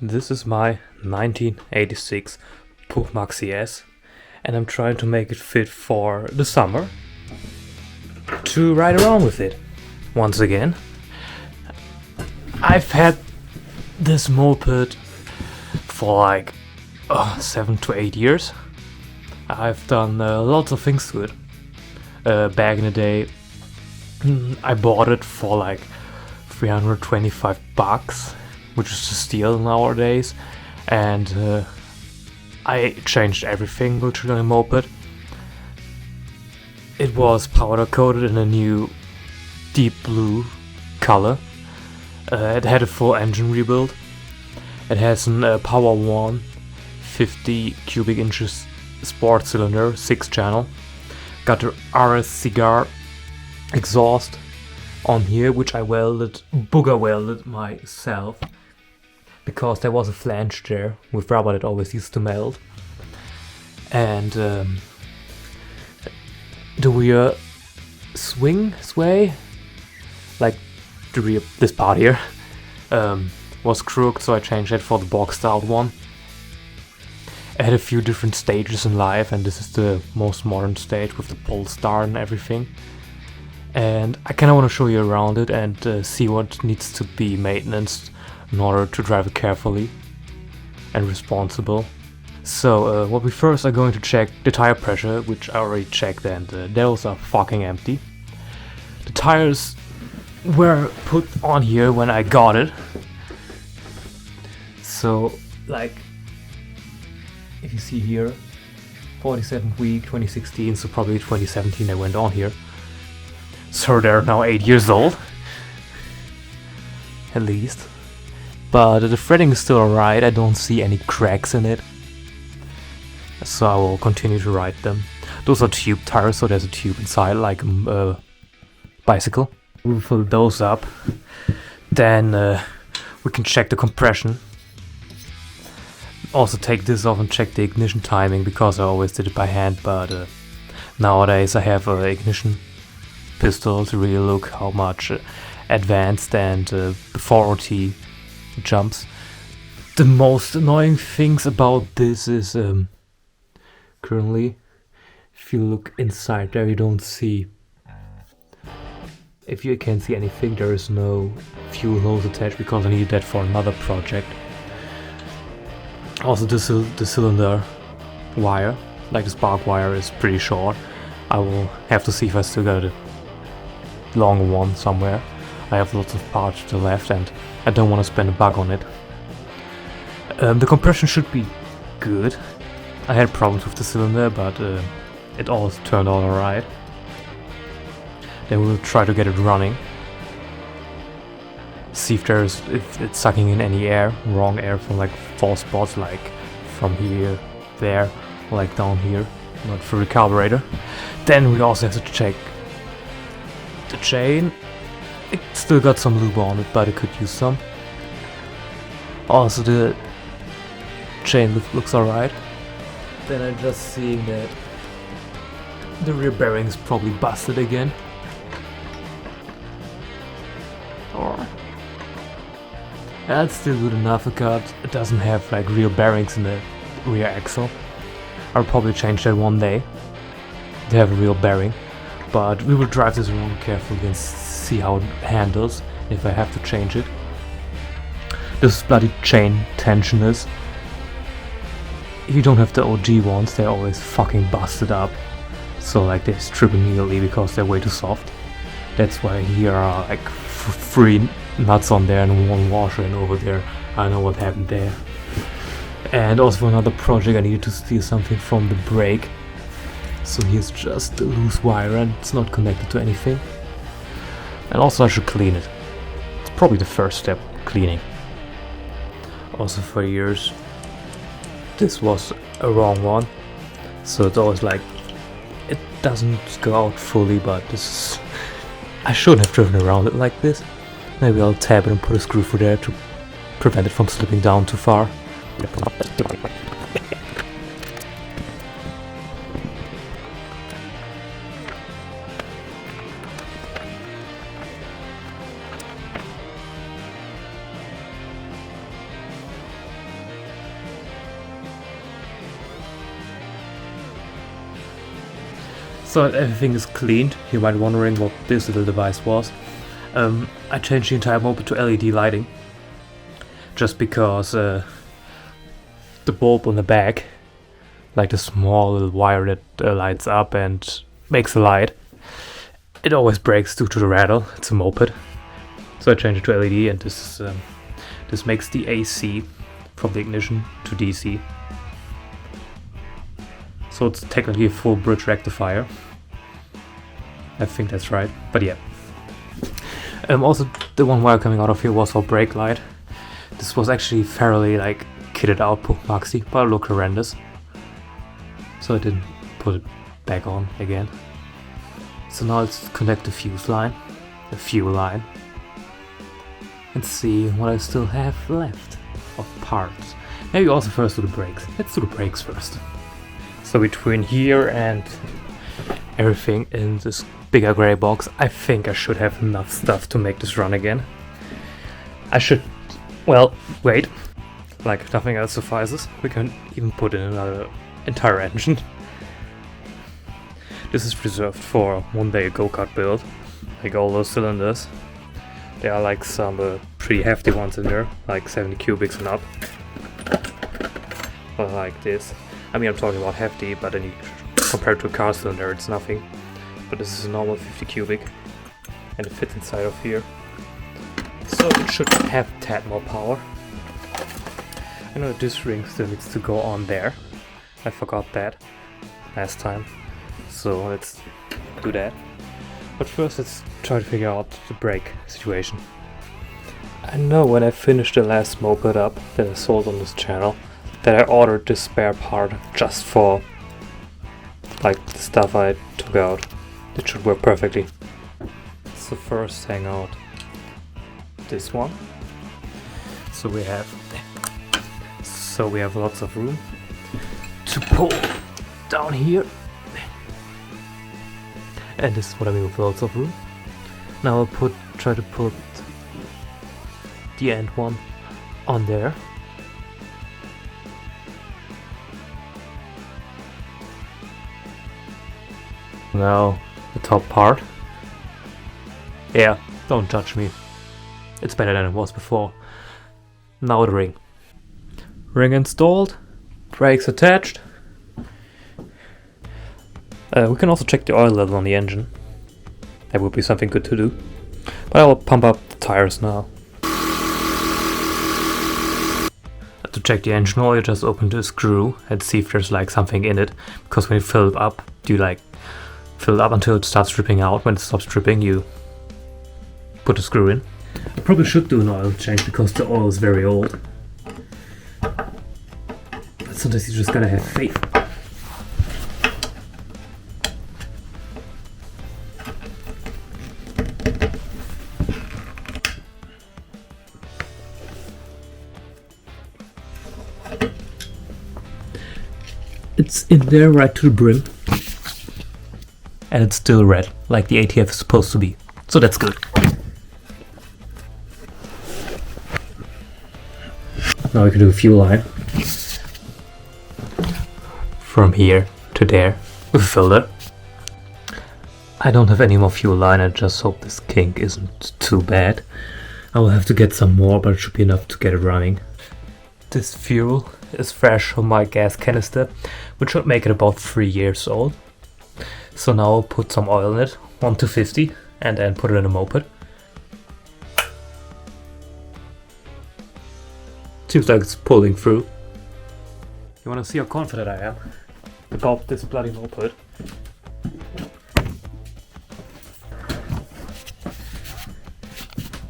This is my 1986 Puch Maxi S, and I'm trying to make it fit for the summer to ride around with it. Once again, I've had this moped for like 7 to 8 years. I've done lots of things to it. Back in the day, I bought it for like $325, which is a steal nowadays, and I changed everything literally on a moped. It was powder coated in a new deep blue color. It had a full engine rebuild. It has a Power 1 50 cubic inches sport cylinder, 6 channel. Got the RS cigar exhaust on here, which I booger welded myself, because there was a flange there with rubber that always used to melt. And the rear sway, like the rear, this part here, was crooked, so I changed it for the boxed out one. I had a few different stages in life, and this is the most modern stage with the pole star and everything. And I kind of want to show you around it and see what needs to be maintained in order to drive it carefully and responsible. So what we first are going to check the tire pressure, which I already checked, and those are fucking empty. The tires were put on here when I got it. So like, if you see here, 47th week 2016, so probably 2017 they went on here. So they're now 8 years old, at least. But the threading is still alright, I don't see any cracks in it. So I will continue to ride them. Those are tube tires, so there's a tube inside, like a bicycle. We'll fill those up. Then we can check the compression. Also take this off and check the ignition timing, because I always did it by hand, but nowadays I have an ignition pistol to really look how much advanced and before OT jumps. The most annoying things about this is currently, if you look inside there, you don't see, if you can't see anything, there is no fuel hose attached, because I needed that for another project. Also the cylinder wire, like the spark wire, is pretty short. I will have to see if I still got a longer one somewhere. I have lots of parts to the left and I don't want to spend a buck on it. The compression should be good. I had problems with the cylinder, but it all turned out alright. Then we'll try to get it running. See if it's sucking in any air, wrong air from like false spots, like from here, there, or like down here, not for the carburetor. Then we also have to check the chain. It still got some lube on it, but it could use some. Also the chain looks alright. Then I'm just seeing that the rear bearing is probably busted again. Or that's still good enough, because it doesn't have like real bearings in the rear axle. I'll probably change that one day to have a real bearing, but we will drive this around carefully and see how it handles, if I have to change it. This bloody chain tensioners, if you don't have the OG ones, they're always fucking busted up, so like they strip immediately because they're way too soft. That's why here are like 3 nuts on there and 1 washer, and over there I know what happened there. And also for another project I needed to steal something from the brake, so here's just a loose wire and it's not connected to anything. And also I should clean it. It's probably the first step, cleaning. Also for years this was a wrong one, so it's always like it doesn't go out fully, but this is, I shouldn't have driven around it like this. Maybe I'll tab it and put a screw through there to prevent it from slipping down too far. So everything is cleaned. You might be wondering what this little device was. I changed the entire moped to LED lighting. Just because the bulb on the back, like the small little wire that lights up and makes a light, it always breaks due to the rattle. It's a moped. So I changed it to LED, and this makes the AC from the ignition to DC. So it's technically a full bridge rectifier. I think that's right, but yeah. Also, the one wire coming out of here was our brake light. This was actually fairly like kitted out Puch Maxi, but it looked horrendous. So I didn't put it back on again. So now let's connect the fuse line, the fuel line, and see what I still have left of parts. Maybe also first do the brakes. Let's do the brakes first. So between here and everything in this bigger grey box, I think I should have enough stuff to make this run again. I should, well, wait. Like if nothing else suffices, we can even put in another entire engine. This is reserved for one day a go-kart build. Like all those cylinders. There are like some pretty hefty ones in there, like 70 cubics and up. Or like this. I mean, I'm talking about hefty, but then compared to a car cylinder, it's nothing. But this is a normal 50 cubic, and it fits inside of here. So it should have a tad more power. I know this ring still needs to go on there. I forgot that last time. So let's do that. But first let's try to figure out the brake situation. I know when I finished the last moped up that I sold on this channel, that I ordered this spare part just for like the stuff I took out. It should work perfectly. So first hang out this one. So we have lots of room to pull down here. And this is what I mean with lots of room. Now I'll try to put the end one on there. Now the top part. Yeah, don't judge me. It's better than it was before. Now the ring. Ring installed. Brakes attached. We can also check the oil level on the engine. That would be something good to do. But I will pump up the tires now. To check the engine oil, you just open the screw and see if there's like something in it. Because when you fill it up, you like fill it up until it starts dripping out. When it stops dripping, you put the screw in. I probably should do an oil change because the oil is very old. But sometimes you just gotta have faith. It's in there right to the brim. And it's still red, like the ATF is supposed to be. So that's good. Now we can do a fuel line. From here to there with a filter. I don't have any more fuel line, I just hope this kink isn't too bad. I will have to get some more, but it should be enough to get it running. This fuel is fresh from my gas canister, which should make it about 3 years old. So now I'll put some oil in it, 1 to 50, and then put it in a moped. Seems like it's pulling through. You wanna see how confident I am about this bloody moped?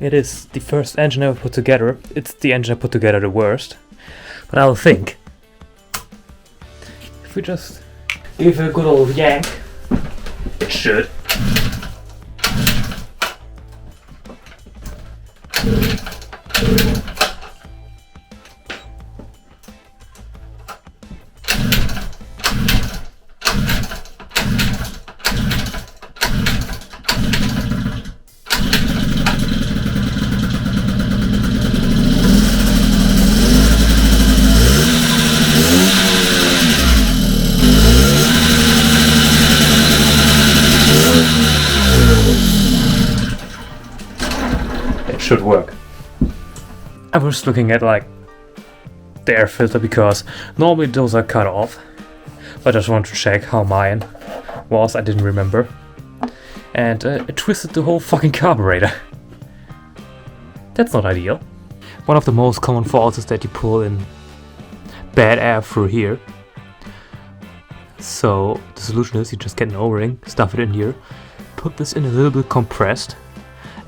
It is the first engine I ever put together. It's the engine I put together the worst. But I'll think, if we just give it a good old yank, it should. should work. I was looking at like the air filter because normally those are cut off, but I just wanted to check how mine was. I didn't remember, and it twisted the whole fucking carburetor. That's not ideal. One of the most common faults is that you pull in bad air through here. So the solution is you just get an O-ring, stuff it in here, put this in a little bit compressed,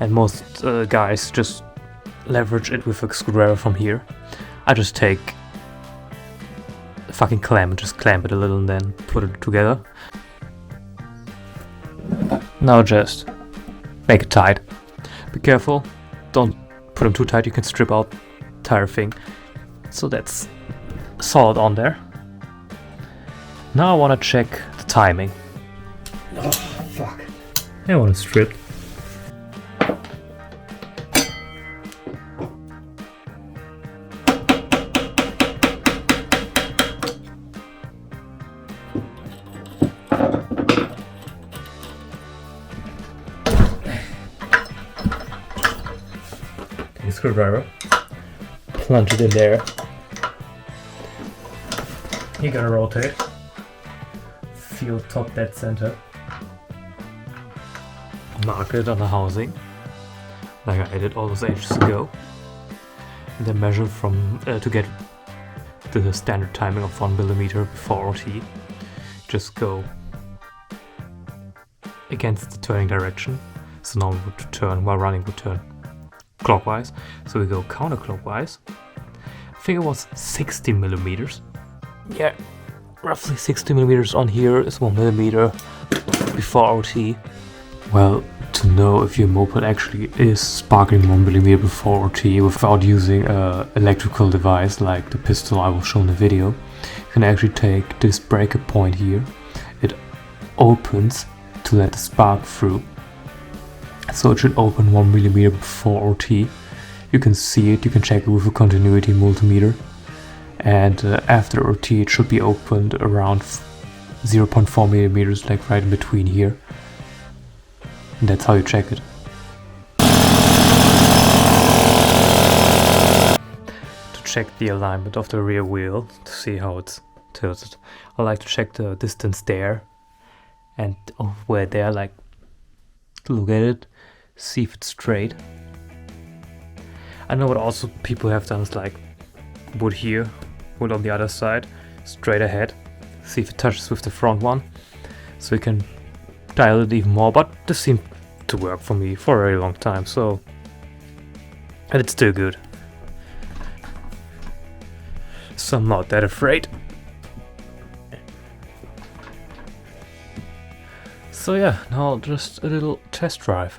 and most guys just leverage it with a screwdriver from here. I just take a fucking clamp and just clamp it a little and then put it together. Now just make it tight. Be careful, don't put them too tight, you can strip out the entire thing. So that's solid on there. Now I want to check the timing. Oh fuck. I want to strip. Okay, screwdriver. Plunge it in there. You gotta rotate. Feel top dead center. Mark it on the housing, like I did all those ages ago. And then measure from to get the standard timing of 1mm before OT. Just go against the turning direction. So now we would turn while running, would turn clockwise. So we go counterclockwise. I think it was 60mm. Yeah, roughly 60mm on here is 1mm before OT. Well, to know if your moped actually is sparking 1mm before OT without using an electrical device like the pistol I will show in the video, you can actually take this breaker point here. It opens to let the spark through. So it should open 1mm before OT. You can see it, you can check it with a continuity multimeter. And after OT it should be opened around 0.4mm, like right in between here. And that's how you check it. To check the alignment of the rear wheel, to see how it's tilted, I like to check the distance there and where there, like look at it, see if it's straight. I know what also people have done is like wood here, wood on the other side, straight ahead, see if it touches with the front one, so you can dial it even more, but this seemed to work for me for a very long time, so, and it's still good. So I'm not that afraid. So yeah, now just a little test drive.